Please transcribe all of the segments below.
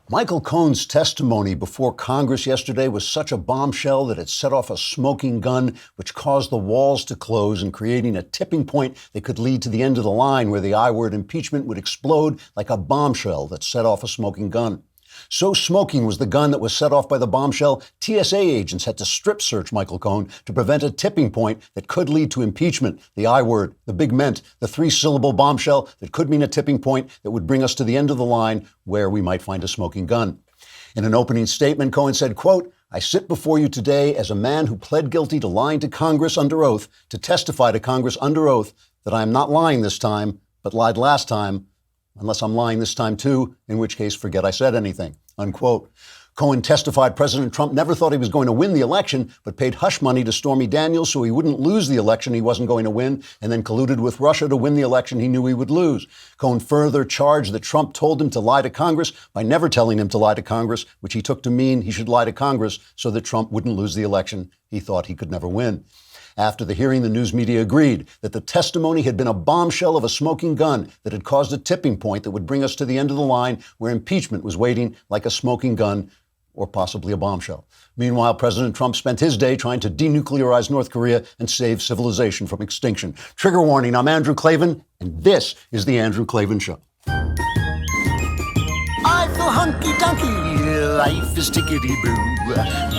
Michael Cohen's testimony before Congress yesterday was such a bombshell that it set off a smoking gun, which caused the walls to close and creating a tipping point that could lead to the end of the line where the I-word impeachment would explode like a bombshell that set off a smoking gun. So smoking was the gun that was set off by the bombshell, TSA agents had to strip search Michael Cohen to prevent a tipping point that could lead to impeachment. The I-word, the big ment, the three-syllable bombshell that could mean a tipping point that would bring us to the end of the line where we might find a smoking gun. In an opening statement, Cohen said, quote, "I sit before you today as a man who pled guilty to lying to Congress under oath, to testify to Congress under oath that I am not lying this time, but lied last time, unless I'm lying this time too, in which case forget I said anything," unquote. Cohen testified President Trump never thought he was going to win the election, but paid hush money to Stormy Daniels so he wouldn't lose the election he wasn't going to win, and then colluded with Russia to win the election he knew he would lose. Cohen further charged that Trump told him to lie to Congress by never telling him to lie to Congress, which he took to mean he should lie to Congress so that Trump wouldn't lose the election he thought he could never win. After the hearing, the news media agreed that the testimony had been a bombshell of a smoking gun that had caused a tipping point that would bring us to the end of the line where impeachment was waiting like a smoking gun or possibly a bombshell. Meanwhile, President Trump spent his day trying to denuclearize North Korea and save civilization from extinction. Trigger warning, I'm Andrew Klavan, and this is The Andrew Klavan Show. I feel hunky-dunky, life is tickety-boo.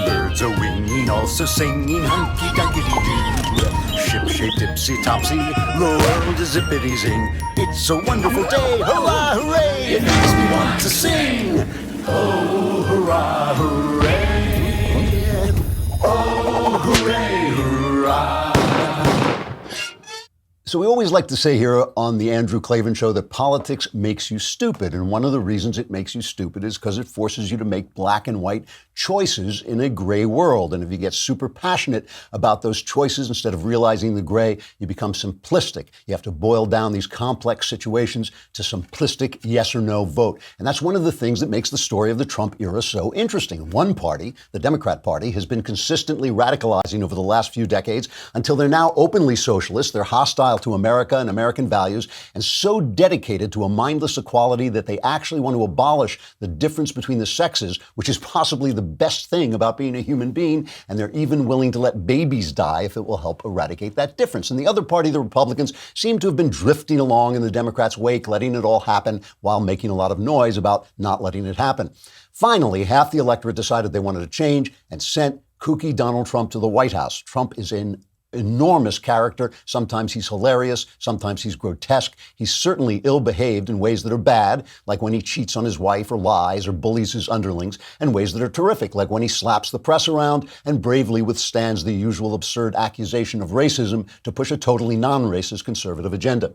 Birds are winging, also singing hunky-dunky-doo. Ship-shaped, ipsy-topsy, the world is zippity-zing. It's a wonderful day, hurrah, hooray! It makes me want to sing. Oh, hurrah, hooray! Oh, hooray, hurrah! So we always like to say here on the Andrew Klavan Show that politics makes you stupid. And one of the reasons it makes you stupid is because it forces you to make black and white choices in a gray world. And if you get super passionate about those choices, instead of realizing the gray, you become simplistic. You have to boil down these complex situations to simplistic yes or no vote. And that's one of the things that makes the story of the Trump era so interesting. One party, the Democrat Party, has been consistently radicalizing over the last few decades until they're now openly socialist. They're hostile to America and American values, and so dedicated to a mindless equality that they actually want to abolish the difference between the sexes, which is possibly the best thing about being a human being, and they're even willing to let babies die if it will help eradicate that difference. And the other party, the Republicans, seem to have been drifting along in the Democrats' wake, letting it all happen while making a lot of noise about not letting it happen. Finally, half the electorate decided they wanted to change and sent kooky Donald Trump to the White House. Trump is an enormous character. Sometimes he's hilarious. Sometimes he's grotesque. He's certainly ill-behaved in ways that are bad, like when he cheats on his wife or lies or bullies his underlings, and ways that are terrific, like when he slaps the press around and bravely withstands the usual absurd accusation of racism to push a totally non-racist conservative agenda.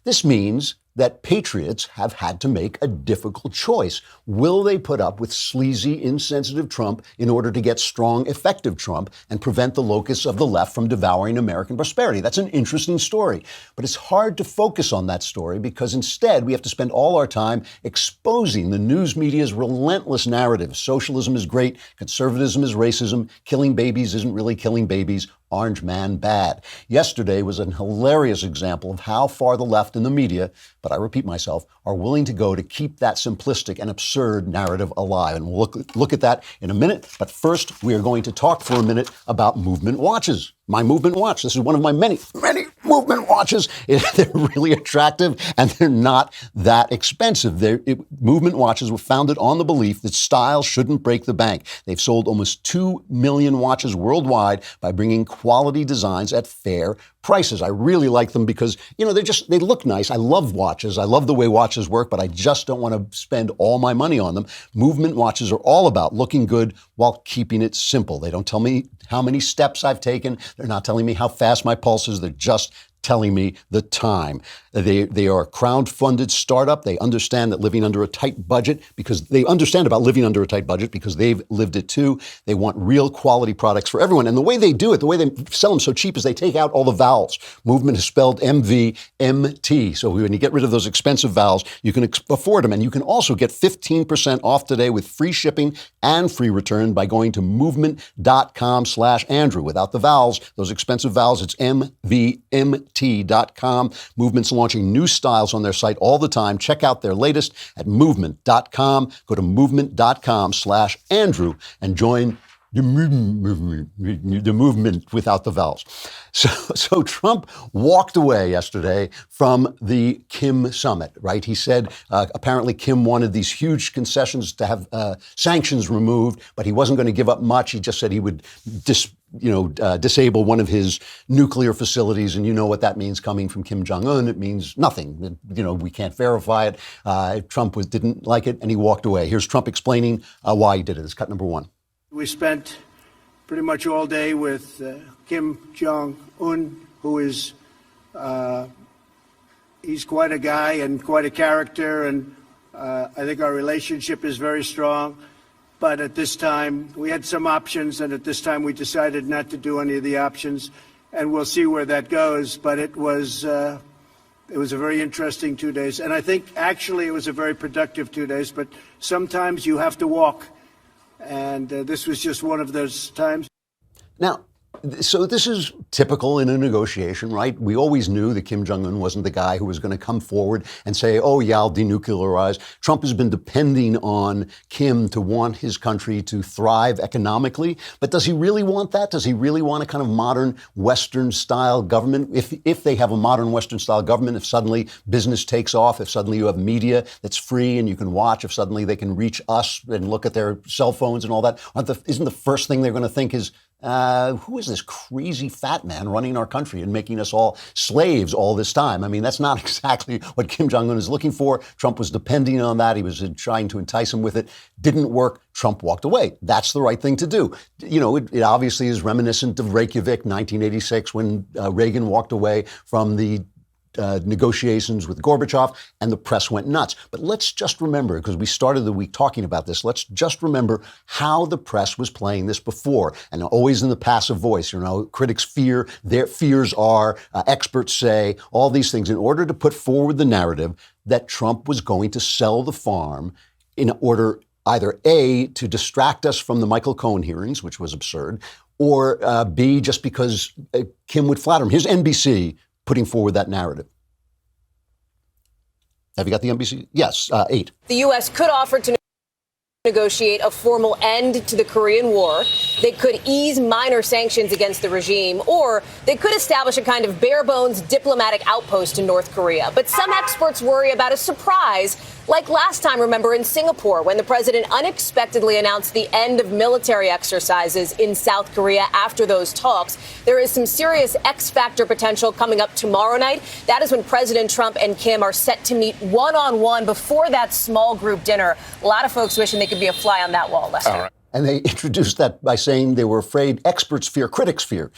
This means that patriots have had to make a difficult choice. Will they put up with sleazy, insensitive Trump in order to get strong, effective Trump and prevent the locusts of the left from devouring American prosperity? That's an interesting story. But it's hard to focus on that story because instead we have to spend all our time exposing the news media's relentless narrative. Socialism is great. Conservatism is racism. Killing babies isn't really killing babies. Orange man bad. Yesterday was a hilarious example of how far the left and the media, but I repeat myself, are willing to go to keep that simplistic and absurd narrative alive. And we'll look at that in a minute. But first, we are going to talk for a minute about movement watches. My movement watch. This is one of my many movement watches. They're really attractive and they're not that expensive. Movement watches were founded on the belief that style shouldn't break the bank. They've sold almost 2 million watches worldwide by bringing quality designs at fair prices. I really like them because, they look nice. I love watches. I love the way watches work, but I just don't want to spend all my money on them. Movement watches are all about looking good while keeping it simple. They don't tell me how many steps I've taken. They're not telling me how fast my pulse is. They're just telling me the time. They are a crowd-funded startup. They understand that living under a tight budget because they understand about living under a tight budget because they've lived it too. They want real quality products for everyone. And the way they do it, the way they sell them so cheap is they take out all the vowels. Movement is spelled MVMT. So when you get rid of those expensive vowels, you can afford them. And you can also get 15% off today with free shipping and free return by going to movement.com/Andrew. Without the vowels, those expensive vowels, it's MVMT. movement.t.com. Movement's launching new styles on their site all the time. Check out their latest at movement.com. Go to movement.com/Andrew and join the movement without the vowels. So Trump walked away yesterday from the Kim summit, right? He said apparently Kim wanted these huge concessions to have sanctions removed, but he wasn't going to give up much. He just said he would disable one of his nuclear facilities. And you know what that means coming from Kim Jong-un. It means nothing. We can't verify it. Trump didn't like it, and he walked away. Here's Trump explaining why he did it. It's cut number one. We spent pretty much all day with Kim Jong-un, who is, he's quite a guy and quite a character, and I think our relationship is very strong. But at this time, we had some options, and at this time we decided not to do any of the options, and we'll see where that goes. But it was a very interesting 2 days, and I think actually it was a very productive 2 days, but sometimes you have to walk. And this was just one of those times. Now, so this is typical in a negotiation, right? We always knew that Kim Jong-un wasn't the guy who was going to come forward and say, oh, yeah, I'll denuclearize. Trump has been depending on Kim to want his country to thrive economically. But does he really want that? Does he really want a kind of modern Western-style government? If they have a modern Western-style government, if suddenly business takes off, if suddenly you have media that's free and you can watch, if suddenly they can reach us and look at their cell phones and all that, isn't the first thing they're going to think is, who is this crazy fat man running our country and making us all slaves all this time? I mean, that's not exactly what Kim Jong-un is looking for. Trump was depending on that. He was trying to entice him with it. Didn't work. Trump walked away. That's the right thing to do. It obviously is reminiscent of Reykjavik, 1986, when Reagan walked away from the negotiations with Gorbachev, and the press went nuts. But let's just remember, because we started the week talking about this, let's just remember how the press was playing this before, and always in the passive voice. Critics fear, their fears are, experts say, all these things in order to put forward the narrative that Trump was going to sell the farm in order either A, to distract us from the Michael Cohen hearings, which was absurd, or B, just because Kim would flatter him. Here's NBC putting forward that narrative. Have you got the NBC? Yes, 8. The U.S. could offer to negotiate a formal end to the Korean War. They could ease minor sanctions against the regime, or they could establish a kind of bare-bones diplomatic outpost in North Korea. But some experts worry about a surprise, like last time, remember, in Singapore, when the president unexpectedly announced the end of military exercises in South Korea after those talks. There is some serious X-factor potential coming up tomorrow night. That is when President Trump and Kim are set to meet one-on-one before that small group dinner. A lot of folks wishing they could be a fly on that wall, Lester. All right. And they introduced that by saying they were afraid, experts fear, critics fear,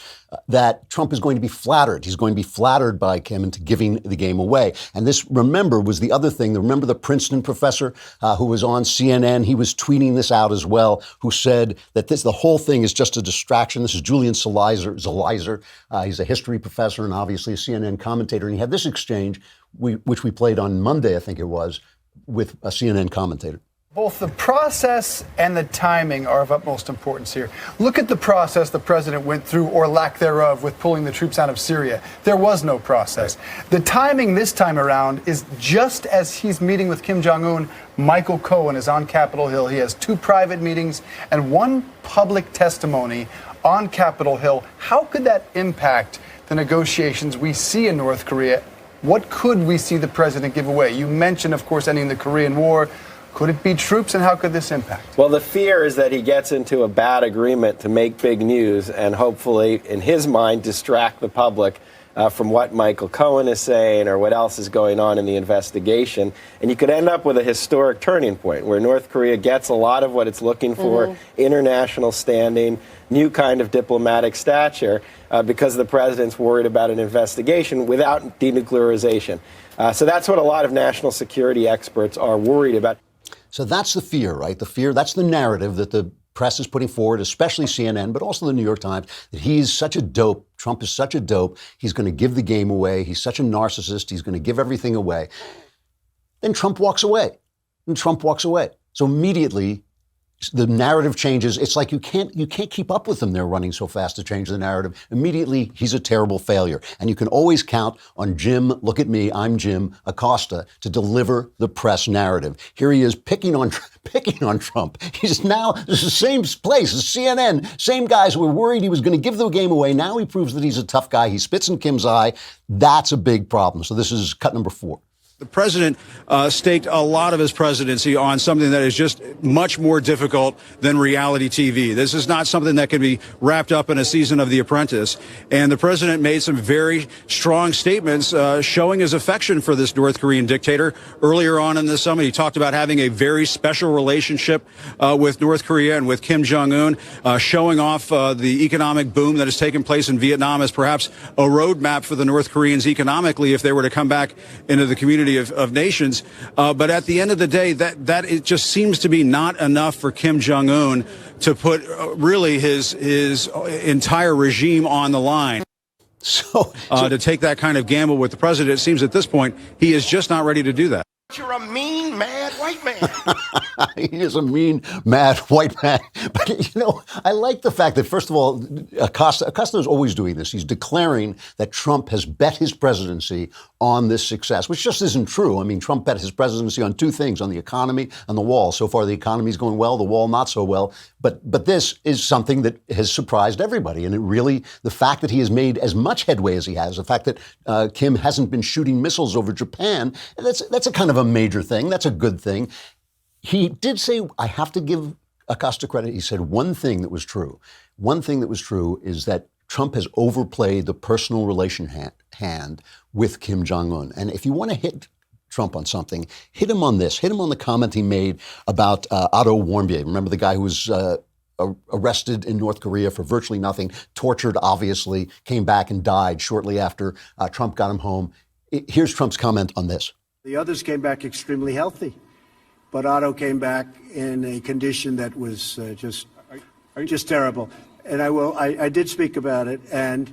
that Trump is going to be flattered. He's going to be flattered by Kim into giving the game away. And this, remember, was the other thing. Remember the Princeton professor who was on CNN? He was tweeting this out as well, who said that the whole thing is just a distraction. This is Julian Zelizer. He's a history professor and obviously a CNN commentator. And he had this exchange, which we played on Monday, I think it was, with a CNN commentator. Both the process and the timing are of utmost importance here. Look at the process the president went through, or lack thereof, with pulling the troops out of Syria. There was no process. Right. The timing this time around is just as he's meeting with Kim Jong-un, Michael Cohen is on Capitol Hill. He has 2 private meetings and 1 public testimony on Capitol Hill. How could that impact the negotiations we see in North Korea? What could we see the president give away? You mentioned, of course, ending the Korean War. Could it be troops, and how could this impact? Well, the fear is that he gets into a bad agreement to make big news and hopefully, in his mind, distract the public from what Michael Cohen is saying or what else is going on in the investigation. And you could end up with a historic turning point where North Korea gets a lot of what it's looking for, international standing, new kind of diplomatic stature, because the president's worried about an investigation without denuclearization. So that's what a lot of national security experts are worried about. So that's the fear, right? The fear, that's the narrative that the press is putting forward, especially CNN, but also the New York Times, that he's such a dope. Trump is such a dope. He's going to give the game away. He's such a narcissist. He's going to give everything away. Then Trump walks away. So immediately, the narrative changes. It's like you can't keep up with them. They're running so fast to change the narrative. Immediately, he's a terrible failure. And you can always count on Jim, look at me, I'm Jim Acosta, to deliver the press narrative. Here he is picking on Trump. He's now, this is the same place, CNN, same guys who were worried he was going to give the game away. Now he proves that he's a tough guy. He spits in Kim's eye. That's a big problem. So this is cut number 4. The president staked a lot of his presidency on something that is just much more difficult than reality TV. This is not something that can be wrapped up in a season of The Apprentice. And the president made some very strong statements showing his affection for this North Korean dictator. Earlier on in the summit, he talked about having a very special relationship with North Korea and with Kim Jong-un, showing off the economic boom that has taken place in Vietnam as perhaps a roadmap for the North Koreans economically if they were to come back into the community of nations. But at the end of the day, that it just seems to be not enough for Kim Jong-un to put really his entire regime on the line. So to take that kind of gamble with the president, it seems at this point he is just not ready to do that. You're a mean, mad white man. He is a mean, mad white man. But, I like the fact that, first of all, Acosta is always doing this. He's declaring that Trump has bet his presidency on this success, which just isn't true. I mean, Trump bet his presidency on 2 things, on the economy and the wall. So far, the economy is going well, the wall not so well. But this is something that has surprised everybody. And it really, the fact that he has made as much headway as he has, the fact that Kim hasn't been shooting missiles over Japan, that's a kind of a major thing. That's a good thing. He did say, I have to give Acosta credit. He said one thing that was true. One thing that was true is that Trump has overplayed the personal relation hand with Kim Jong-un. And if you want to hit Trump on something, hit him on this. Hit him on the comment he made about Otto Warmbier. Remember the guy who was arrested in North Korea for virtually nothing, tortured, obviously, came back and died shortly after Trump got him home. Here's Trump's comment on this. The others came back extremely healthy, but Otto came back in a condition that was just terrible. And I did speak about it, and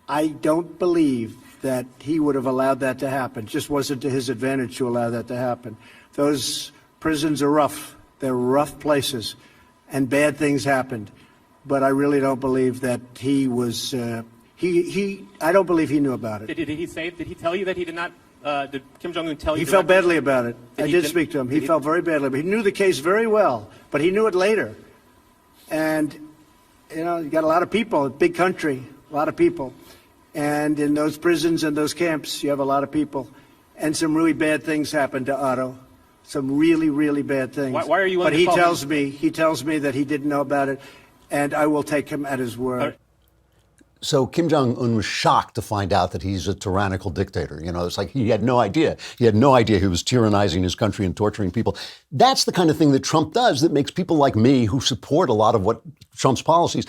I don't believe that he would have allowed that to happen. It just wasn't to his advantage to allow that to happen. Those prisons are rough. They're rough places, and bad things happened. But I really don't believe that he was. I don't believe he knew about it. Did he tell you that he did not? Did Kim Jong-un tell you? He felt badly about it. I did speak to him. He felt very badly. But he knew the case very well, but he knew it later. And, you got a lot of people, a big country, a lot of people. And in those prisons and those camps, you have a lot of people. And some really bad things happened to Otto. Some really, really bad things. Why are you willing But to call he tells me that he didn't know about it, and I will take him at his word. So Kim Jong-un was shocked to find out that he's a tyrannical dictator. It's like he had no idea. He had no idea he was tyrannizing his country and torturing people. That's the kind of thing that Trump does that makes people like me, who support a lot of what Trump's policies,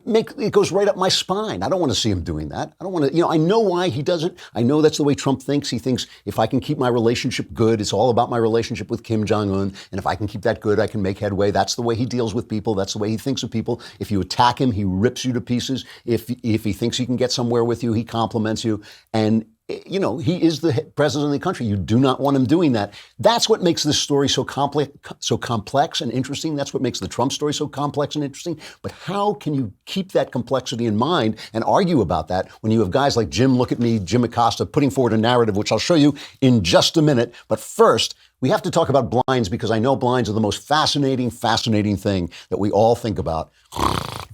it goes right up my spine. I don't want to see him doing that. I don't want to, I know why he does it. I know that's the way Trump thinks. He thinks if I can keep my relationship good, it's all about my relationship with Kim Jong-un. And if I can keep that good, I can make headway. That's the way he deals with people. That's the way he thinks of people. If you attack him, he rips you to pieces. If he thinks he can get somewhere with you, he compliments you. And he is the president of the country. You do not want him doing that. That's what makes this story so complex and interesting. That's what makes the Trump story so complex and interesting. But how can you keep that complexity in mind and argue about that when you have guys like Jim Acosta, putting forward a narrative, which I'll show you in just a minute. But first, we have to talk about blinds, because I know blinds are the most fascinating thing that we all think about.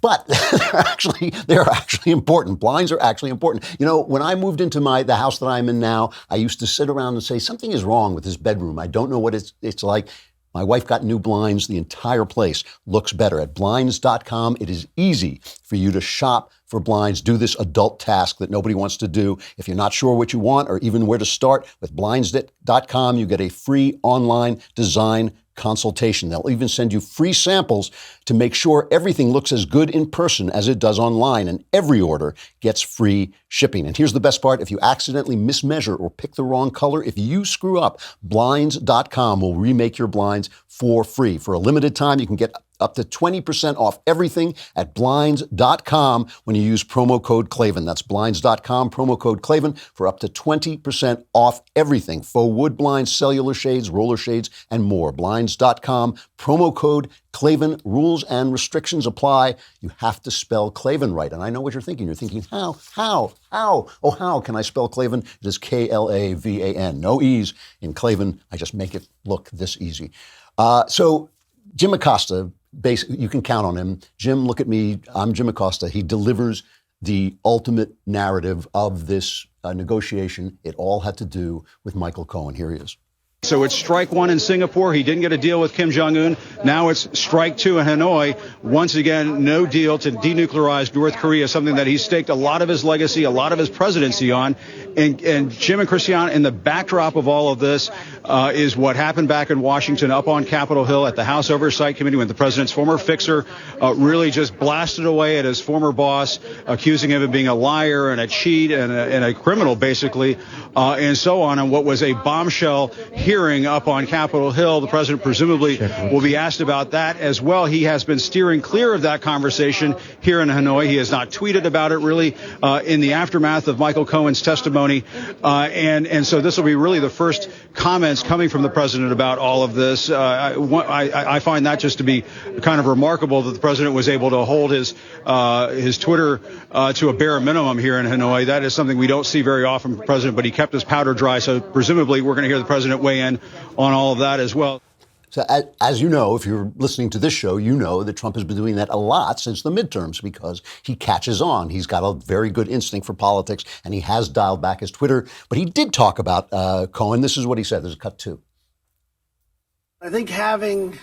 But they're actually important. Blinds are actually important. When I moved into the house that I'm in now, I used to sit around and say, something is wrong with this bedroom. I don't know what it's like. My wife got new blinds. The entire place looks better. At Blinds.com, it is easy for you to shop for blinds. Do this adult task that nobody wants to do. If you're not sure what you want or even where to start, with Blinds.com, you get a free online design consultation. They'll even send you free samples to make sure everything looks as good in person as it does online, and every order gets free shipping. And here's the best part. If you accidentally mismeasure or pick the wrong color, if you screw up, Blinds.com will remake your blinds for free. For a limited time, you can get up to 20% off everything at Blinds.com when you use promo code Klavan. That's Blinds.com, promo code Klavan for up to 20% off everything. Faux wood blinds, cellular shades, roller shades, and more. Blinds.com, promo code Klavan. Rules and restrictions apply. You have to spell Klavan right. And I know what you're thinking. You're thinking, how? Oh, how can I spell Klavan? It is Klavan. No E's in Klavan. I just make it look this easy. So Jim Acosta, basically, you can count on him. Jim, look at me. I'm Jim Acosta. He delivers the ultimate narrative of this negotiation. It all had to do with Michael Cohen. Here he is. So it's strike one in Singapore. He didn't get a deal with Kim Jong-un. Now it's strike two in Hanoi. Once again, no deal to denuclearize North Korea, something that he staked a lot of his legacy, a lot of his presidency on. And Jim and Christiane, in the backdrop of all of this is what happened back in Washington up on Capitol Hill at the House Oversight Committee when the president's former fixer really just blasted away at his former boss, accusing him of being a liar and a cheat and a criminal, basically, and so on. And what was a bombshell hearing up on Capitol Hill. The president presumably will be asked about that as well. He has been steering clear of that conversation here in Hanoi. He has not tweeted about it really in the aftermath of Michael Cohen's testimony. And so this will be really the first comments coming from the president about all of this. I find that just to be kind of remarkable that the president was able to hold his Twitter to a bare minimum here in Hanoi. That is something we don't see very often from the president, but he kept his powder dry. So presumably we're going to hear the president weigh in on all of that as well. So as you know, if you're listening to this show, you know that Trump has been doing that a lot since the midterms because he catches on. He's got a very good instinct for politics, and he has dialed back his Twitter. But he did talk about Cohen. This is what he said. There's a cut two. I think having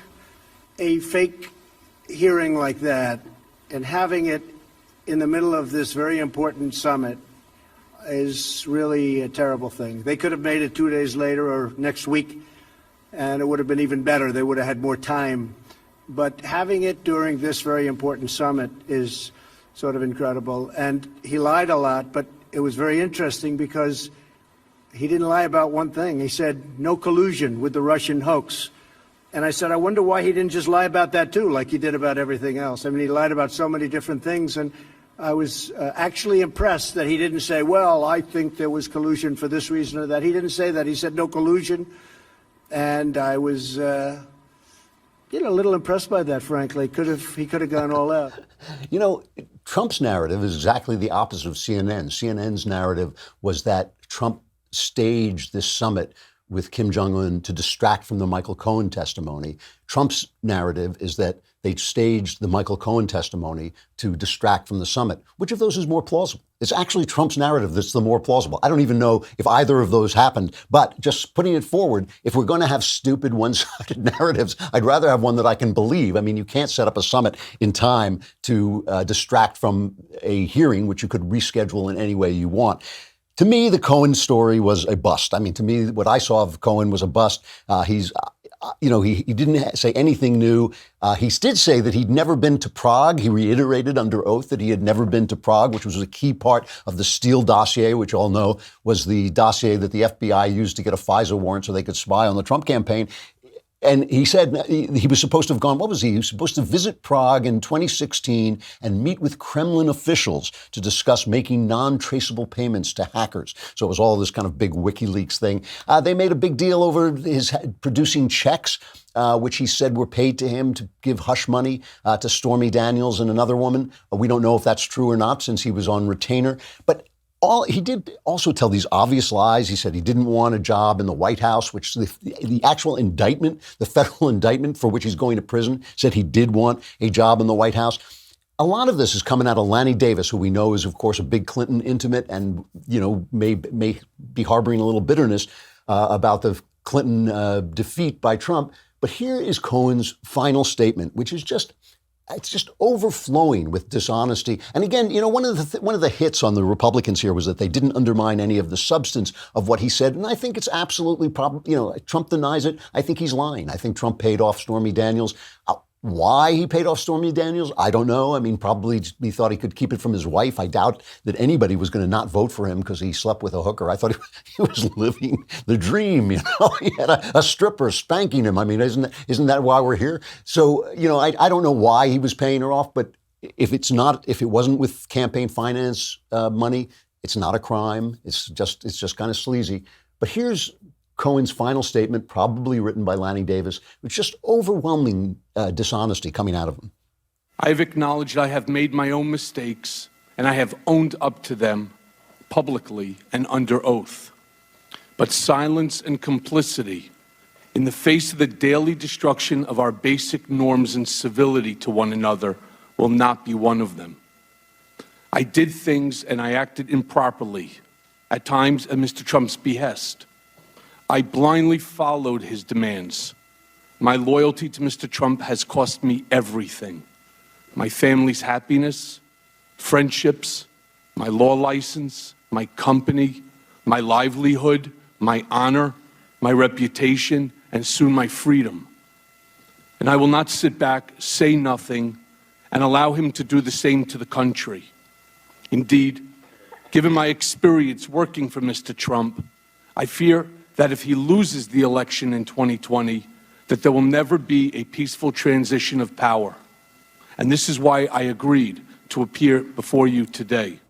a fake hearing like that and having it in the middle of this very important summit is really a terrible thing. They could have made it 2 days later or next week, and it would have been even better. They would have had more time. But having it during this very important summit is sort of incredible. And he lied a lot, but it was very interesting because he didn't lie about one thing. He said no collusion with the Russian hoax. And I said, I wonder why he didn't just lie about that too, like he did about everything else. I mean, he lied about so many different things. And I was actually impressed that he didn't say, well, I think there was collusion for this reason or that. He didn't say that. He said no collusion. And I was, a little impressed by that, frankly. He could have gone all out. You know, Trump's narrative is exactly the opposite of CNN. CNN's narrative was that Trump staged this summit with Kim Jong-un to distract from the Michael Cohen testimony. Trump's narrative is that they staged the Michael Cohen testimony to distract from the summit. Which of those is more plausible? It's actually Trump's narrative that's the more plausible. I don't even know if either of those happened, but just putting it forward, if we're going to have stupid one-sided narratives, I'd rather have one that I can believe. I mean, you can't set up a summit in time to distract from a hearing, which you could reschedule in any way you want. To me, the Cohen story was a bust. I mean, to me, what I saw of Cohen was a bust. He didn't say anything new. He did say that he'd never been to Prague. He reiterated under oath that he had never been to Prague, which was a key part of the Steele dossier, which all know was the dossier that the FBI used to get a FISA warrant so they could spy on the Trump campaign. And he said he was supposed to have gone, what was he? He was supposed to visit Prague in 2016 and meet with Kremlin officials to discuss making non-traceable payments to hackers. So it was all this kind of big WikiLeaks thing. They made a big deal over his producing checks, which he said were paid to him to give hush money to Stormy Daniels and another woman. We don't know if that's true or not since he was on retainer. But he did also tell these obvious lies. He said he didn't want a job in the White House, which the actual indictment, the federal indictment for which he's going to prison, said he did want a job in the White House. A lot of this is coming out of Lanny Davis, who we know is, of course, a big Clinton intimate and, may be harboring a little bitterness about the Clinton defeat by Trump. But here is Cohen's final statement, which is it's just overflowing with dishonesty. And again, one of the hits on the Republicans here was that they didn't undermine any of the substance of what he said. And I think it's absolutely probably, Trump denies it. I think he's lying. I think Trump paid off Stormy Daniels. Why he paid off Stormy Daniels, I don't know. I mean, probably he thought he could keep it from his wife. I doubt that anybody was going to not vote for him because he slept with a hooker. I thought he was living the dream. He had a stripper spanking him. I mean, isn't that why we're here? So, I don't know why he was paying her off, but if it wasn't with campaign finance money, it's not a crime. It's just kind of sleazy. But here's Cohen's final statement, probably written by Lanny Davis, with just overwhelming dishonesty coming out of him. I have acknowledged I have made my own mistakes, and I have owned up to them publicly and under oath. But silence and complicity in the face of the daily destruction of our basic norms and civility to one another will not be one of them. I did things and I acted improperly, at times at Mr. Trump's behest. I blindly followed his demands. My loyalty to Mr. Trump has cost me everything. My family's happiness, friendships, my law license, my company, my livelihood, my honor, my reputation, and soon my freedom. And I will not sit back, say nothing, and allow him to do the same to the country. Indeed, given my experience working for Mr. Trump, I fear that if he loses the election in 2020, that there will never be a peaceful transition of power. And this is why I agreed to appear before you today.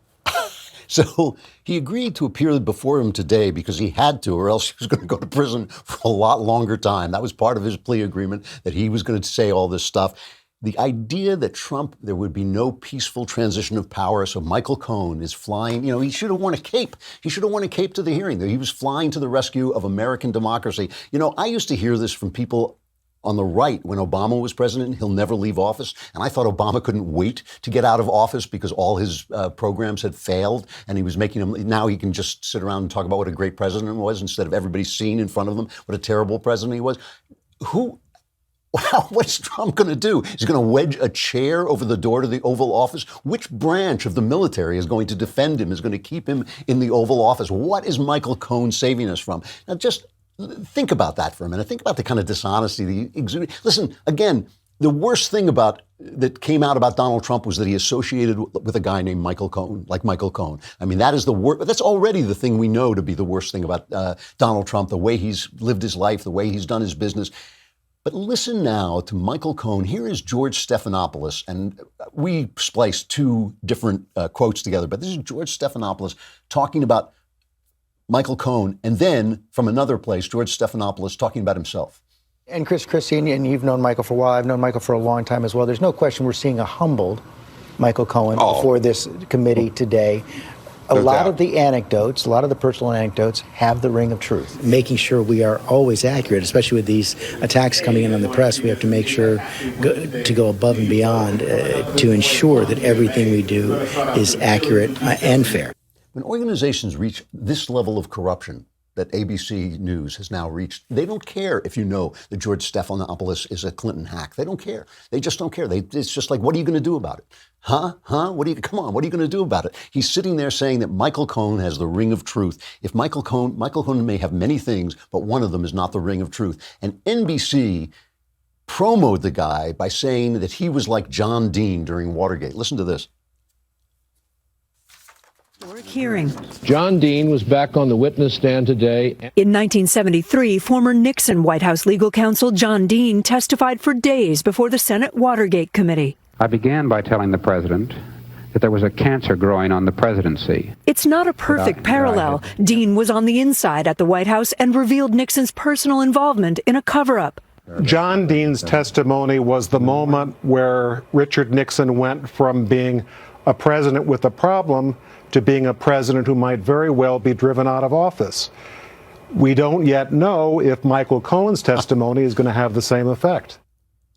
So he agreed to appear before him today because he had to, or else he was going to go to prison for a lot longer time. That was part of his plea agreement, that he was going to say all this stuff. The idea that there would be no peaceful transition of power, so Michael Cohen is flying, he should have worn a cape. He should have worn a cape to the hearing. He was flying to the rescue of American democracy. I used to hear this from people on the right when Obama was president. He'll never leave office. And I thought Obama couldn't wait to get out of office because all his programs had failed. And he was making them, now he can just sit around and talk about what a great president was instead of everybody seeing in front of them what a terrible president he was. Wow, what's Trump going to do? He's going to wedge a chair over the door to the Oval Office? Which branch of the military is going to defend him, is going to keep him in the Oval Office? What is Michael Cohen saving us from? Now, just think about that for a minute. Think about the kind of dishonesty that he exuded. Listen, again, the worst thing that came out about Donald Trump was that he associated with a guy named Michael Cohen, like Michael Cohen. I mean, that is the worst. That's already the thing we know to be the worst thing about Donald Trump, the way he's lived his life, the way he's done his business. But listen now to Michael Cohen. Here is George Stephanopoulos, and we spliced two different quotes together, but this is George Stephanopoulos talking about Michael Cohen, and then from another place, George Stephanopoulos talking about himself. And Christine, and you've known Michael for a while. I've known Michael for a long time as well. There's no question we're seeing a humbled Michael Cohen before this committee today. A lot of the anecdotes, a lot of the personal anecdotes have the ring of truth. Making sure we are always accurate, especially with these attacks coming in on the press, we have to make sure to go above and beyond to ensure that everything we do is accurate and fair. When organizations reach this level of corruption that ABC News has now reached, they don't care if you know that George Stephanopoulos is a Clinton hack. They don't care. They just don't care. It's just like, what are you going to do about it? Come on, what are you going to do about it? He's sitting there saying that Michael Cohen has the ring of truth. If Michael Cohen may have many things, but one of them is not the ring of truth. And NBC promoted the guy by saying that he was like John Dean during Watergate. Listen to this. Hearing. John Dean was back on the witness stand today. In 1973, former Nixon White House legal counsel John Dean testified for days before the Senate Watergate Committee. I began by telling the president that there was a cancer growing on the presidency. It's not a perfect parallel. Dean was on the inside at the White House and revealed Nixon's personal involvement in a cover-up. John Dean's testimony was the moment where Richard Nixon went from being a president with a problem to being a president who might very well be driven out of office. We don't yet know if Michael Cohen's testimony is going to have the same effect.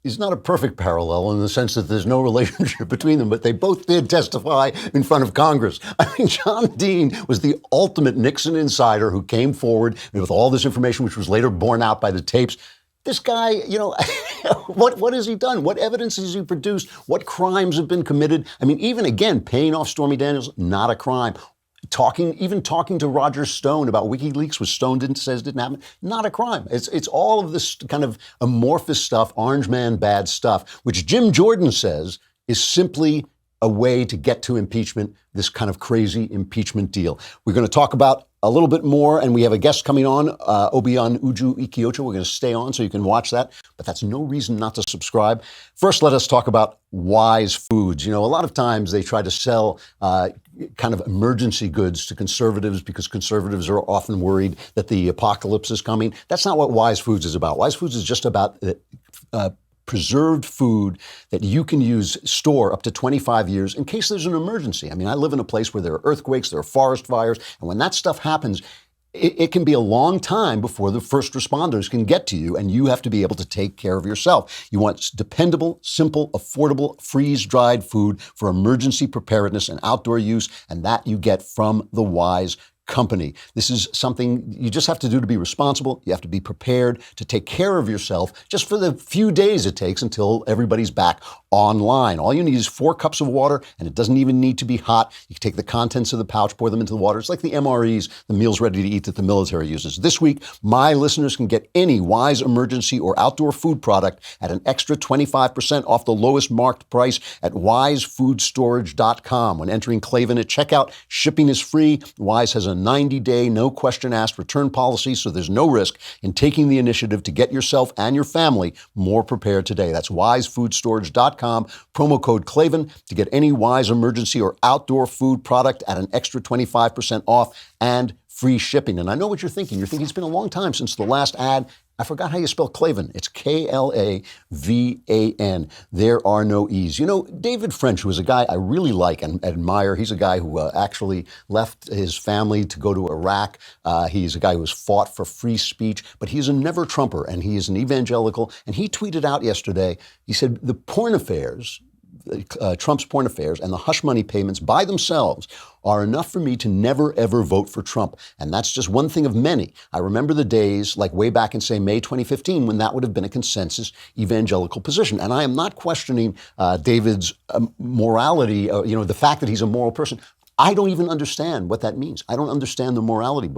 It's not a perfect parallel in the sense that there's no relationship between them, but they both did testify in front of Congress. I mean, John Dean was the ultimate Nixon insider who came forward with all this information, which was later borne out by the tapes. This guy, what has he done? What evidence has he produced? What crimes have been committed? I mean, even again, paying off Stormy Daniels, not a crime. Even talking to Roger Stone about WikiLeaks, which Stone says didn't happen, not a crime. It's all of this kind of amorphous stuff, orange man bad stuff, which Jim Jordan says is simply a way to get to impeachment, this kind of crazy impeachment deal. We're going to talk about a little bit more, and we have a guest coming on, Obion Uju Ikiocha. We're going to stay on so you can watch that, but that's no reason not to subscribe. First, let us talk about Wise Foods. You know, a lot of times they try to sell kind of emergency goods to conservatives because conservatives are often worried that the apocalypse is coming. That's not what Wise Foods is about. Wise Foods is just about preserved food that you can store up to 25 years in case there's an emergency. I mean, I live in a place where there are earthquakes, there are forest fires, and when that stuff happens, it can be a long time before the first responders can get to you, and you have to be able to take care of yourself. You want dependable, simple, affordable, freeze-dried food for emergency preparedness and outdoor use, and that you get from the Wise Company. This is something you just have to do to be responsible. You have to be prepared to take care of yourself just for the few days it takes until everybody's back online. All you need is 4 cups of water, and it doesn't even need to be hot. You can take the contents of the pouch, pour them into the water. It's like the MREs, the meals ready to eat that the military uses. This week, my listeners can get any Wise emergency or outdoor food product at an extra 25% off the lowest marked price at wisefoodstorage.com. When entering Klavan at checkout, shipping is free. Wise has a 90-day, no question asked return policy, so there's no risk in taking the initiative to get yourself and your family more prepared today. That's wisefoodstorage.com, promo code Klavan to get any Wise emergency or outdoor food product at an extra 25% off and free shipping. And I know what you're thinking. You're thinking it's been a long time since the last ad. I forgot how you spell Klavan. It's Klavan. There are no E's. You know, David French, who is a guy I really like and admire. He's a guy who actually left his family to go to Iraq. He's a guy who has fought for free speech, but he's a never-Trumper, and he is an evangelical. And he tweeted out yesterday, he said, the porn affairs, Trump's porn affairs and the hush money payments by themselves are enough for me to never, ever vote for Trump. And that's just one thing of many. I remember the days, like way back in, say, May 2015, when that would have been a consensus evangelical position. And I am not questioning David's morality, the fact that he's a moral person. I don't even understand what that means. I don't understand the morality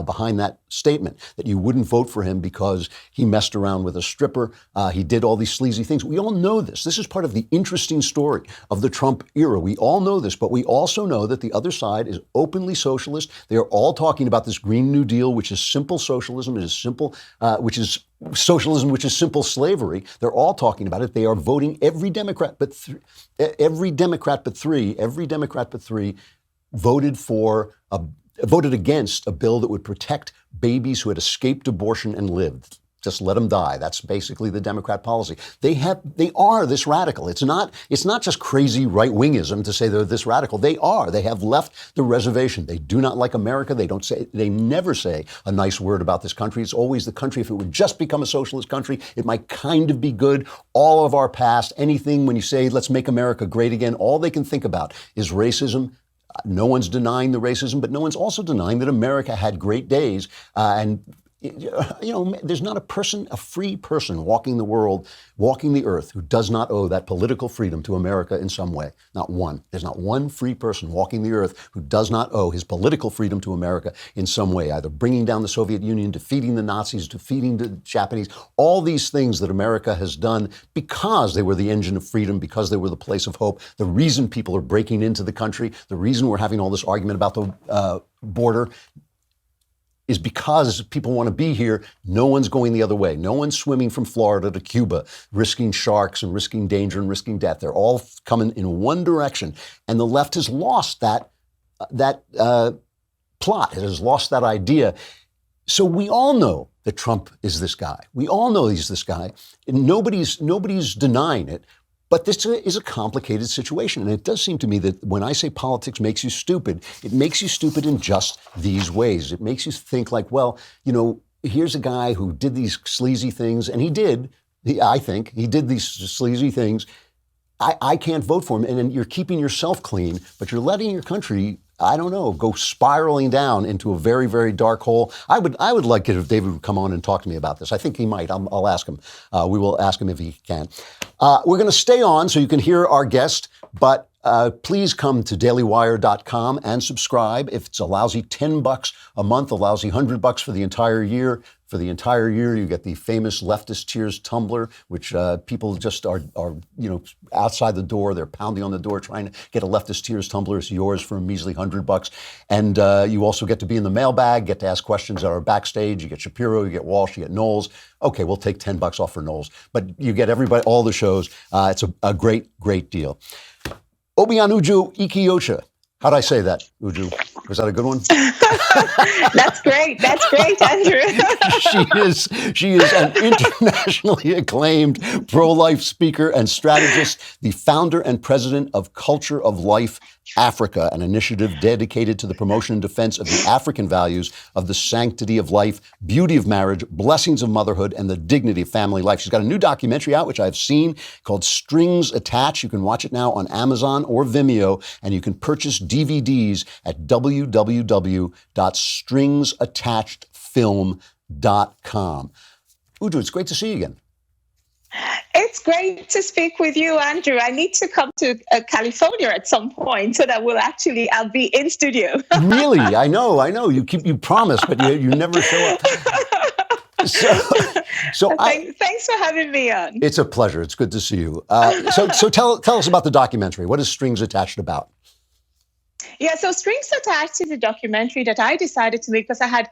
behind that statement, that you wouldn't vote for him because he messed around with a stripper. He did all these sleazy things. We all know this. This is part of the interesting story of the Trump era. We all know this, but we also know that the other side is openly socialist. They are all talking about this Green New Deal, which is simple socialism. It is simple, which is socialism, which is simple slavery. They're all talking about it. They are voting every Democrat but three voted against a bill that would protect babies who had escaped abortion and lived. Just let them die. That's basically the Democrat policy. They are this radical. It's not just crazy right-wingism to say they're this radical. They are. They have left the reservation. They do not like America. They never say a nice word about this country. It's always the country. If it would just become a socialist country, it might kind of be good. All of our past, anything when you say, let's make America great again, all they can think about is racism. No one's denying the racism, but no one's also denying that America had great days. There's not a free person walking the world, walking the earth, who does not owe that political freedom to America in some way. Not one. There's not one free person walking the earth who does not owe his political freedom to America in some way, either bringing down the Soviet Union, defeating the Nazis, defeating the Japanese, all these things that America has done because they were the engine of freedom, because they were the place of hope. The reason people are breaking into the country, the reason we're having all this argument about the border, is because people want to be here. No one's going the other way. No one's swimming from Florida to Cuba, risking sharks and risking danger and risking death. They're all coming in one direction. And the left has lost that plot. It has lost that idea. So we all know that Trump is this guy. We all know he's this guy. And nobody's denying it. But this is a complicated situation. And it does seem to me that when I say politics makes you stupid, it makes you stupid in just these ways. It makes you think like, well, here's a guy who did these sleazy things, and I think he did these sleazy things. I can't vote for him. And then you're keeping yourself clean, but you're letting your country, I don't know, go spiraling down into a very, very dark hole. I would like it if David would come on and talk to me about this. I think he might. I'll ask him. We will ask him if he can. We're going to stay on so you can hear our guest, but Please come to dailywire.com and subscribe. If it's a lousy $10 a month, a lousy $100 for the entire year, you get the famous Leftist Tears tumbler, which people just are outside the door. They're pounding on the door trying to get a Leftist Tears tumbler. It's yours for a measly $100. And you also get to be in the mailbag, get to ask questions that are backstage. You get Shapiro, you get Walsh, you get Knowles. Okay, we'll take $10 off for Knowles. But you get everybody, all the shows. It's a great, great deal. Obianuju Ikiyosha. How'd I say that, Uju? Was that a good one? That's great. That's great, Andrew. She is an internationally acclaimed pro-life speaker and strategist, the founder and president of Culture of Life Africa, an initiative dedicated to the promotion and defense of the African values of the sanctity of life, beauty of marriage, blessings of motherhood, and the dignity of family life. She's got a new documentary out, which I've seen, called Strings Attached. You can watch it now on Amazon or Vimeo, and you can purchase DVDs at www.stringsattachedfilm.com. Uju, it's great to see you again. It's great to speak with you, Andrew. I need to come to California at some point so that I'll be in studio. Really? I know. You promise, but you never show up. Thanks for having me on. It's a pleasure. It's good to see you. So tell us about the documentary. What is Strings Attached about? Yeah, so Strings Attached is a documentary that I decided to make because I had,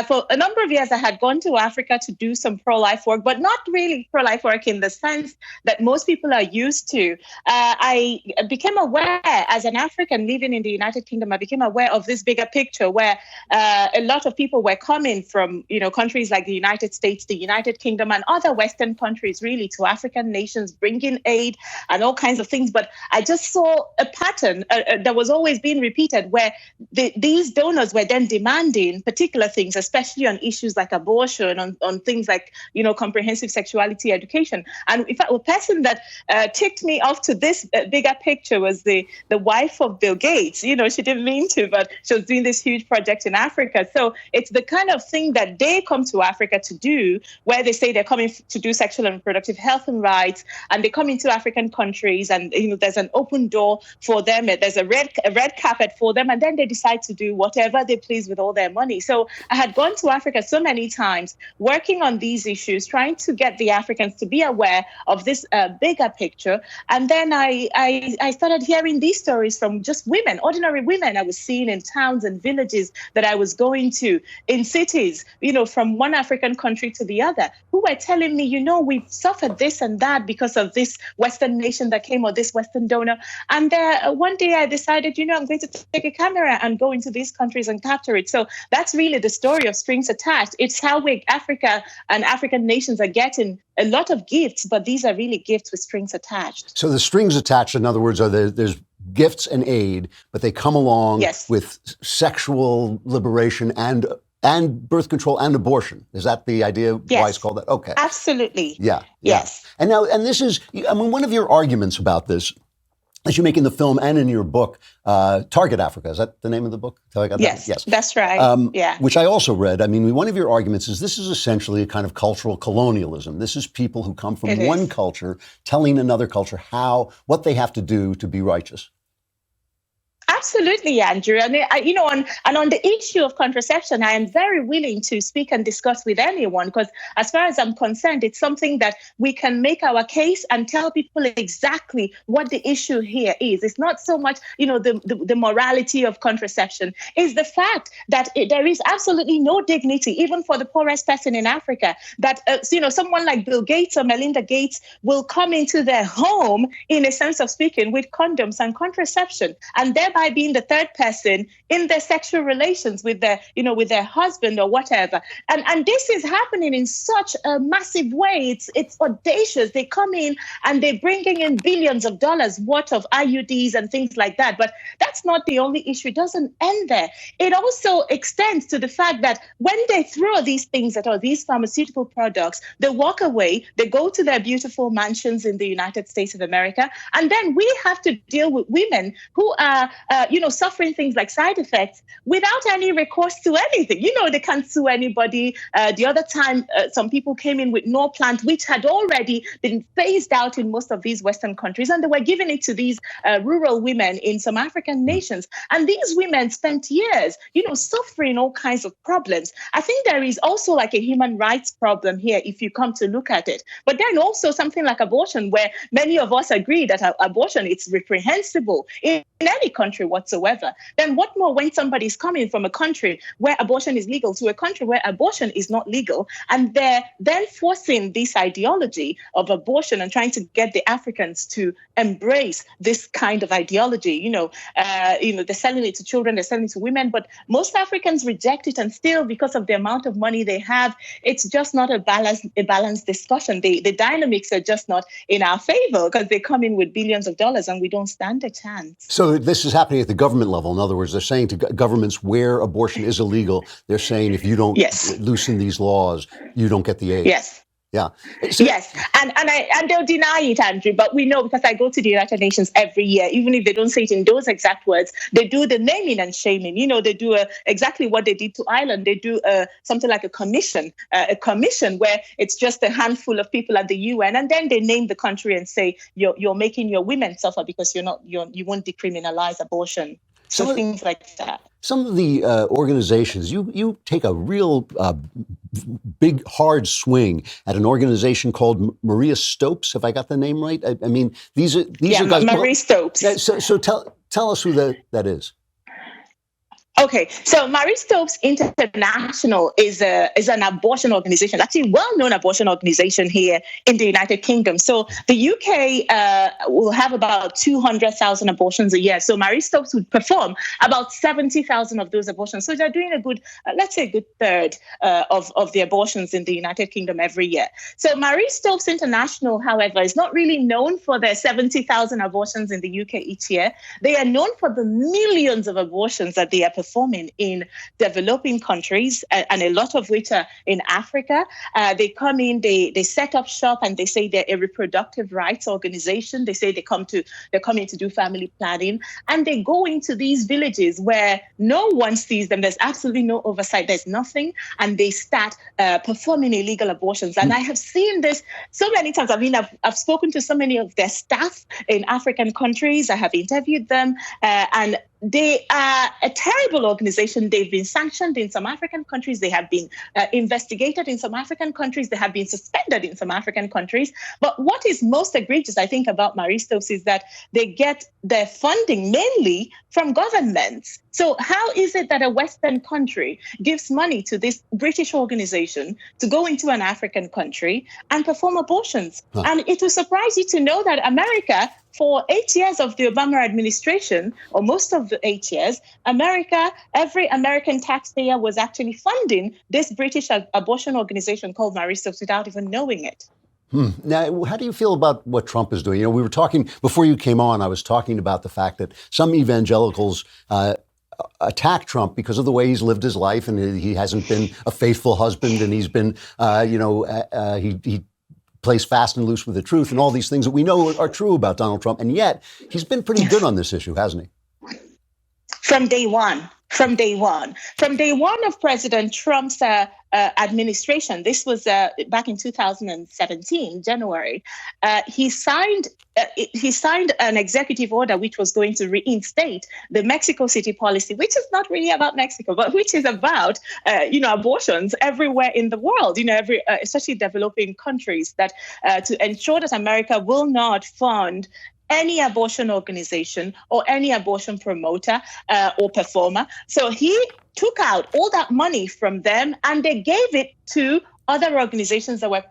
for a number of years, I had gone to Africa to do some pro-life work, but not really pro-life work in the sense that most people are used to. I became aware, as an African living in the United Kingdom, I became aware of this bigger picture where a lot of people were coming from, countries like the United States, the United Kingdom, and other Western countries, really, to African nations, bringing aid and all kinds of things. But I just saw a pattern that was always being repeated, where these donors were then demanding particular things, especially on issues like abortion, on things like, comprehensive sexuality education. And in fact, a person that ticked me off to this bigger picture was the wife of Bill Gates. She didn't mean to, but she was doing this huge project in Africa. So it's the kind of thing that they come to Africa to do, where they say they're coming to do sexual and reproductive health and rights, and they come into African countries, and there's an open door for them. There's a red carpet for them, and then they decide to do whatever they please with all their money. So I had gone to Africa so many times, working on these issues, trying to get the Africans to be aware of this bigger picture. And then I started hearing these stories from just women, ordinary women I was seeing in towns and villages that I was going to, in cities, from one African country to the other, who were telling me, we've suffered this and that because of this Western nation that came, or this Western donor. And one day I decided, I'm going to take a camera and go into these countries and capture it. So that's really the story of Strings Attached. It's how Africa and African nations are getting a lot of gifts, but these are really gifts with strings attached. So the strings attached, in other words, there's gifts and aid, but they come along with sexual liberation and birth control and abortion. Is that the idea? Why it's called that? Okay. Absolutely. Yeah. Yes. And this is, one of your arguments about this, as you make in the film and in your book, Target Africa. Is that the name of the book? Yes, that's right. Which I also read. One of your arguments is this is essentially a kind of cultural colonialism. This is people who come from one culture telling another culture what they have to do to be righteous. Absolutely, Andrew. And on the issue of contraception, I am very willing to speak and discuss with anyone, because as far as I'm concerned, it's something that we can make our case and tell people exactly what the issue here is. It's not so much, the morality of contraception. It's the fact that there is absolutely no dignity, even for the poorest person in Africa, that, someone like Bill Gates or Melinda Gates will come into their home, in a sense of speaking, with condoms and contraception, and thereby being the third person in their sexual relations with their husband or whatever. And this is happening in such a massive way. It's audacious. They come in and they're bringing in billions of dollars worth of IUDs and things like that. But that's not the only issue. It doesn't end there. It also extends to the fact that when they throw these things at all, these pharmaceutical products, they walk away, they go to their beautiful mansions in the United States of America, and then we have to deal with women who are suffering things like side effects without any recourse to anything. They can't sue anybody. The other time, some people came in with Norplant, which had already been phased out in most of these Western countries, and they were giving it to these rural women in some African nations. And these women spent years, suffering all kinds of problems. I think there is also like a human rights problem here if you come to look at it. But then also something like abortion, where many of us agree that abortion is reprehensible in any country whatsoever. Then what more when somebody's coming from a country where abortion is legal to a country where abortion is not legal, and they're then forcing this ideology of abortion and trying to get the Africans to embrace this kind of ideology. They're selling it to children, they're selling it to women, but most Africans reject it, and still, because of the amount of money they have, it's just not a balanced discussion. The dynamics are just not in our favor because they come in with billions of dollars and we don't stand a chance. So this is happening at the government level. In other words, they're saying to governments where abortion is illegal, they're saying if you don't loosen these laws, you don't get the aid. Yes. Yeah. Yes, and they'll deny it, Andrew, but we know because I go to the United Nations every year, even if they don't say it in those exact words, they do the naming and shaming. They do exactly what they did to Ireland. They do something like a commission where it's just a handful of people at the UN, and then they name the country and say you're making your women suffer because you won't decriminalize abortion. So things like that. Some of the organizations, you take a real big, hard swing at an organization called Maria Stopes. Have I got the name right? I mean, these are guys. Maria Stopes. So tell us who that is. Okay, so Marie Stopes International is an abortion organization, actually a well-known abortion organization here in the United Kingdom. So the UK will have about 200,000 abortions a year. So Marie Stopes would perform about 70,000 of those abortions. So they're doing a good, let's say a good third of the abortions in the United Kingdom every year. So Marie Stopes International, however, is not really known for their 70,000 abortions in the UK each year. They are known for the millions of abortions that they are performing in developing countries, and a lot of which are in Africa. They come in, they set up shop, and they say they're a reproductive rights organization. They say they're coming to do family planning, and they go into these villages where no one sees them. There's absolutely no oversight. There's nothing, and they start performing illegal abortions. And I have seen this so many times. I mean, I've spoken to so many of their staff in African countries. I have interviewed them, and they are a terrible organization. They've been sanctioned in some African countries. They have been investigated in some African countries. They have been suspended in some African countries. But what is most egregious, I think, about Marie Stopes is that they get their funding mainly from governments. So how is it that a Western country gives money to this British organization to go into an African country and perform abortions? And it will surprise you to know that America, for 8 years of the Obama administration, or most of the 8 years, every American taxpayer was actually funding this British abortion organization called Marie Stopes without even knowing it. Now, how do you feel about what Trump is doing? We were talking, before you came on, I was talking about the fact that some evangelicals attack Trump because of the way he's lived his life, and he hasn't been a faithful husband, and he's been, he plays fast and loose with the truth, and all these things that we know are true about Donald Trump. And yet, he's been pretty good on this issue, hasn't he? From day one. From day one of President Trump's administration, this was back in 2017, January, he signed an executive order which was going to reinstate the Mexico City policy, which is not really about Mexico, but which is about abortions everywhere in the world, especially developing countries, that to ensure that America will not fund any abortion organization or any abortion promoter or performer. So he took out all that money from them, and they gave it to other organizations that were,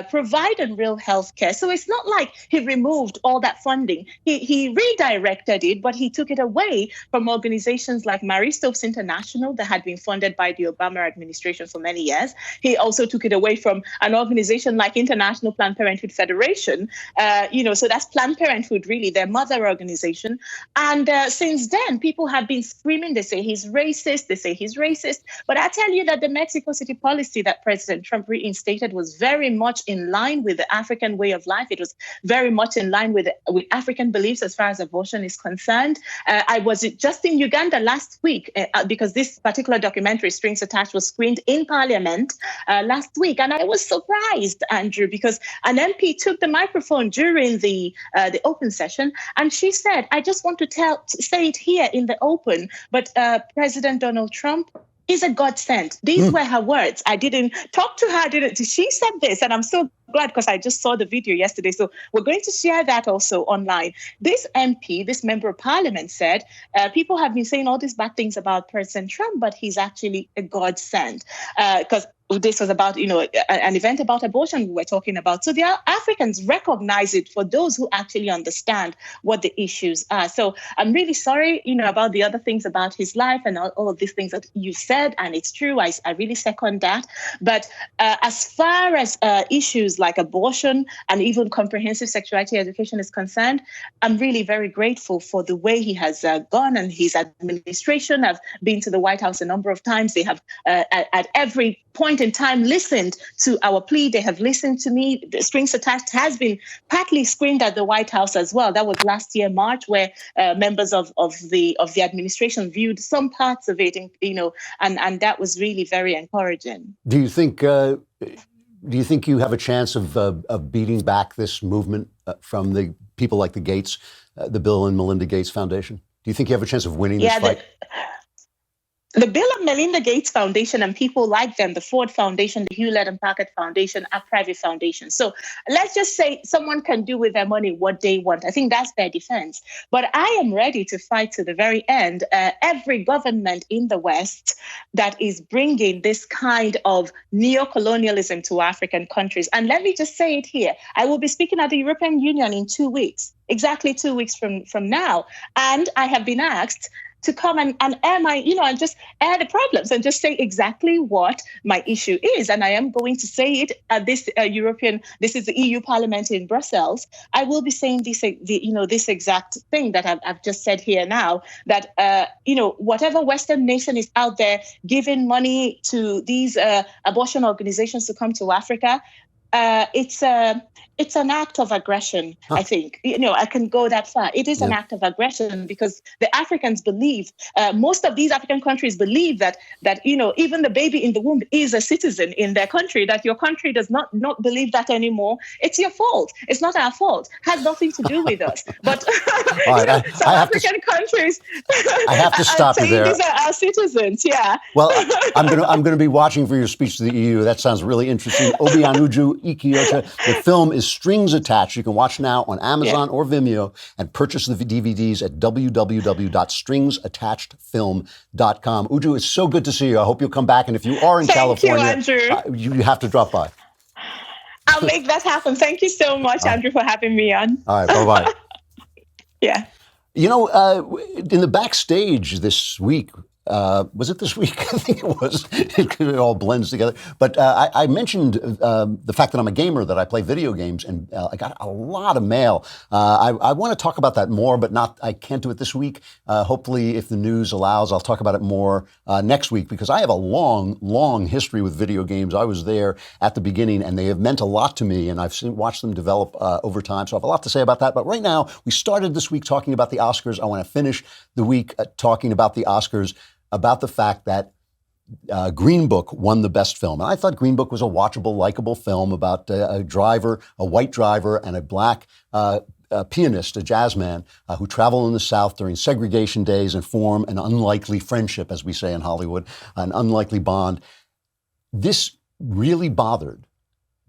providing real health care. So it's not like he removed all that funding. He redirected it, but he took it away from organizations like Marie Stopes International that had been funded by the Obama administration for many years. He also took it away from an organization like International Planned Parenthood Federation. So that's Planned Parenthood, really, their mother organization. And since then, people have been screaming. They say he's racist. But I tell you that the Mexico City policy that President Trump reinstated was very much in line with the African way of life. It was very much in line with African beliefs as far as abortion is concerned. I was just in Uganda last week because this particular documentary, Strings Attached, was screened in Parliament last week. And I was surprised, Andrew, because an MP took the microphone during the open session, and she said, I just want to say it here in the open, but President Donald Trump is a godsend. These were her words. I didn't talk to her. She said this, and I'm so glad because I just saw the video yesterday. So we're going to share that also online. This MP, this member of parliament, said, people have been saying all these bad things about President Trump, but he's actually a godsend. Because this was about, an event about abortion we were talking about. So the Africans recognize it for those who actually understand what the issues are. So I'm really sorry, about the other things about his life and all of these things that you said, and it's true. I really second that. But as far as issues like abortion and even comprehensive sexuality education is concerned, I'm really very grateful for the way he has gone and his administration. I've been to the White House a number of times. They have at every point in time listened to our plea. They have listened to me. The Strings Attached has been partly screened at the White House as well. That was last year, March, where members of the administration viewed some parts of it, and that was really very encouraging. Do you think you have a chance of beating back this movement from the people like the Gates, the Bill and Melinda Gates Foundation? Do you think you have a chance of winning this fight? The Bill and Melinda Gates Foundation and people like them, the Ford Foundation, the Hewlett and Packard Foundation, are private foundations. So let's just say someone can do with their money what they want. I think that's their defense. But I am ready to fight to the very end. Every government in the West that is bringing this kind of neo-colonialism to African countries. And let me just say it here. I will be speaking at the European Union in 2 weeks, exactly 2 weeks from now. And I have been asked to come and air and just air the problems and just say exactly what my issue is. And I am going to say it at this this is the EU Parliament in Brussels. I will be saying this exact thing that I've just said here now, that, whatever Western nation is out there giving money to these abortion organizations to come to Africa, it's an act of aggression, I think. I can go that far. It is an act of aggression because the Africans believe, most of these African countries believe that even the baby in the womb is a citizen in their country, that your country does not believe that anymore. It's your fault. It's not our fault. It has nothing to do with us. But right, some African countries I have to stop you there. These are our citizens, yeah. Well, I'm going to be watching for your speech to the EU. That sounds really interesting. Obianuju Ikechukwu. The film is Strings Attached. You can watch now on Amazon or Vimeo and purchase the DVDs at www.stringsattachedfilm.com. Uju, it's so good to see you. I hope you'll come back. And if you are in California, you have to drop by. I'll make that happen. Thank you so much, Andrew, for having me on. All right. Bye-bye. Yeah. In the backstage this week, was it this week? I think it was. It all blends together. But I mentioned the fact that I'm a gamer, that I play video games, and I got a lot of mail. I want to talk about that more, but I can't do it this week. Hopefully, if the news allows, I'll talk about it more next week, because I have a long, long history with video games. I was there at the beginning, and they have meant a lot to me, and I've watched them develop over time. So I have a lot to say about that. But right now, we started this week talking about the Oscars. I want to finish the week talking about the Oscars, about the fact that Green Book won the best film. And I thought Green Book was a watchable, likable film about a white driver, and a black pianist, a jazz man, who travel in the South during segregation days and form an unlikely friendship, as we say in Hollywood, an unlikely bond. This really bothered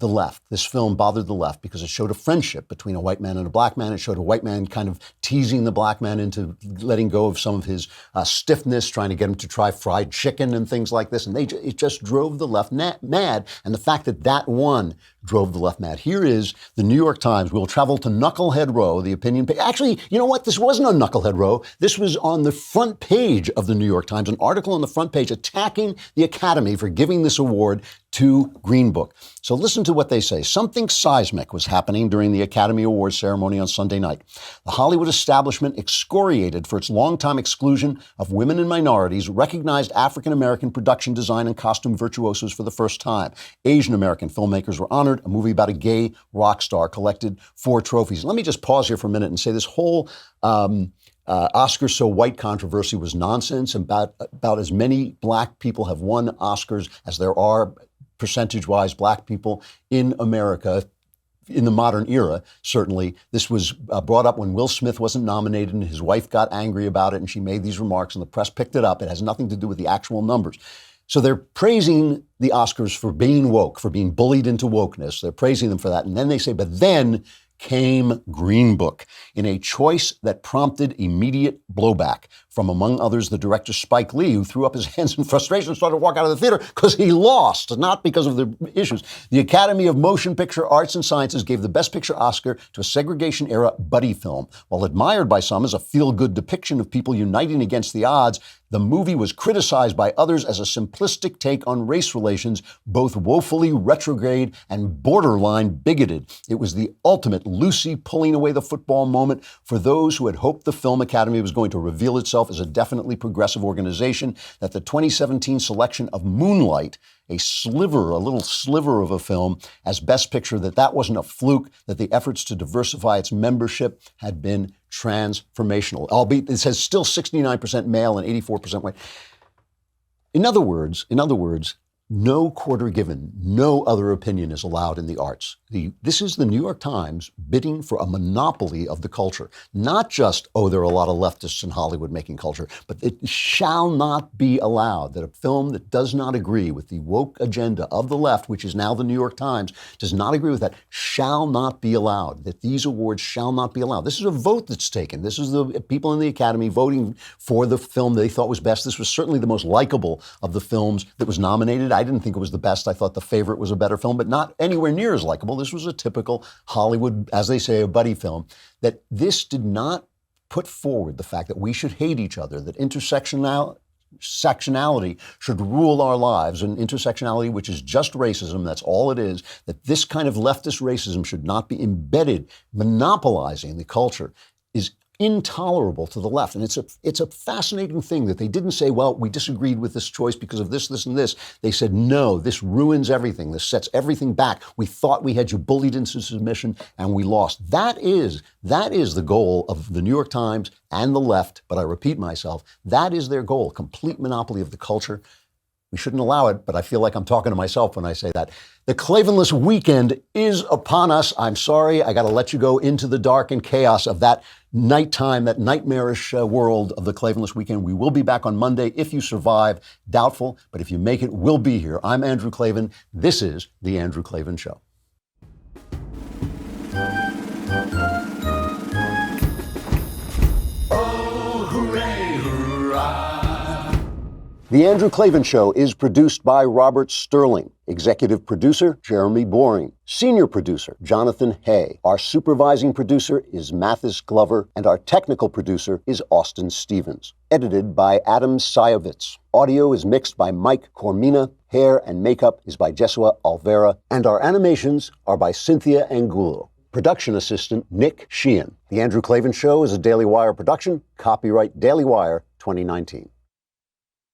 the left. This film bothered the left because it showed a friendship between a white man and a black man. It showed a white man kind of teasing the black man into letting go of some of his stiffness, trying to get him to try fried chicken and things like this. And it just drove the left mad. And the fact that won drove the left mad. Here is the New York Times. We'll travel to Knucklehead Row, the opinion page. Actually, you know what? This wasn't on Knucklehead Row. This was on the front page of the New York Times, an article on the front page attacking the Academy for giving this award to Green Book. So listen to what they say. Something seismic was happening during the Academy Awards ceremony on Sunday night. The Hollywood establishment, excoriated for its longtime exclusion of women and minorities, recognized African-American production design and costume virtuosos for the first time. Asian-American filmmakers were honored. A movie about a gay rock star collected 4 trophies. Let me just pause here for a minute and say this whole Oscars so white controversy was nonsense. About as many black people have won Oscars as there are percentage-wise black people in America in the modern era. Certainly, this was brought up when Will Smith wasn't nominated and his wife got angry about it and she made these remarks and the press picked it up. It has nothing to do with the actual numbers. So they're praising the Oscars for being woke, for being bullied into wokeness. They're praising them for that. And then they say, but then came Green Book in a choice that prompted immediate blowback from, among others, the director Spike Lee, who threw up his hands in frustration and started to walk out of the theater because he lost, not because of the issues. The Academy of Motion Picture Arts and Sciences gave the Best Picture Oscar to a segregation-era buddy film. While admired by some as a feel-good depiction of people uniting against the odds, the movie was criticized by others as a simplistic take on race relations, both woefully retrograde and borderline bigoted. It was the ultimate Lucy pulling away the football moment for those who had hoped the Film Academy was going to reveal itself as a definitely progressive organization, that the 2017 selection of Moonlight, a little sliver of a film, as Best Picture, that wasn't a fluke, that the efforts to diversify its membership had been transformational. Albeit it says still 69% male and 84% white. In other words, no quarter given, no other opinion is allowed in the arts. This is the New York Times bidding for a monopoly of the culture. Not just, there are a lot of leftists in Hollywood making culture, but it shall not be allowed that a film that does not agree with the woke agenda of the left, which is now the New York Times, does not agree with that, shall not be allowed, that these awards shall not be allowed. This is a vote that's taken. This is the people in the Academy voting for the film they thought was best. This was certainly the most likable of the films that was nominated. I didn't think it was the best. I thought The Favorite was a better film, but not anywhere near as likable. This was a typical Hollywood, as they say, a buddy film. That this did not put forward the fact that we should hate each other, that intersectionality should rule our lives, and intersectionality, which is just racism, that's all it is, that this kind of leftist racism should not be embedded, monopolizing the culture, is intolerable to the left. And it's a fascinating thing that they didn't say, well, we disagreed with this choice because of this, this, and this. They said, no, this ruins everything. This sets everything back. We thought we had you bullied into submission and we lost. That is the goal of the New York Times and the left. But I repeat myself, that is their goal, complete monopoly of the culture. We shouldn't allow it, but I feel like I'm talking to myself when I say that. The Klavanless weekend is upon us. I'm sorry, I got to let you go into the dark and chaos of that nighttime, that nightmarish world of the Klavanless weekend. We will be back on Monday if you survive. Doubtful, but if you make it, we'll be here. I'm Andrew Klavan. This is The Andrew Klavan Show. Oh, hooray, hurrah. The Andrew Klavan Show is produced by Robert Sterling. Executive producer, Jeremy Boring. Senior producer, Jonathan Hay. Our supervising producer is Mathis Glover, and our technical producer is Austin Stevens. Edited by Adam Sayevitz. Audio is mixed by Mike Cormina. Hair and makeup is by Jesua Alvera. And our animations are by Cynthia Angulo. Production assistant, Nick Sheehan. The Andrew Klavan Show is a Daily Wire production. Copyright Daily Wire 2019.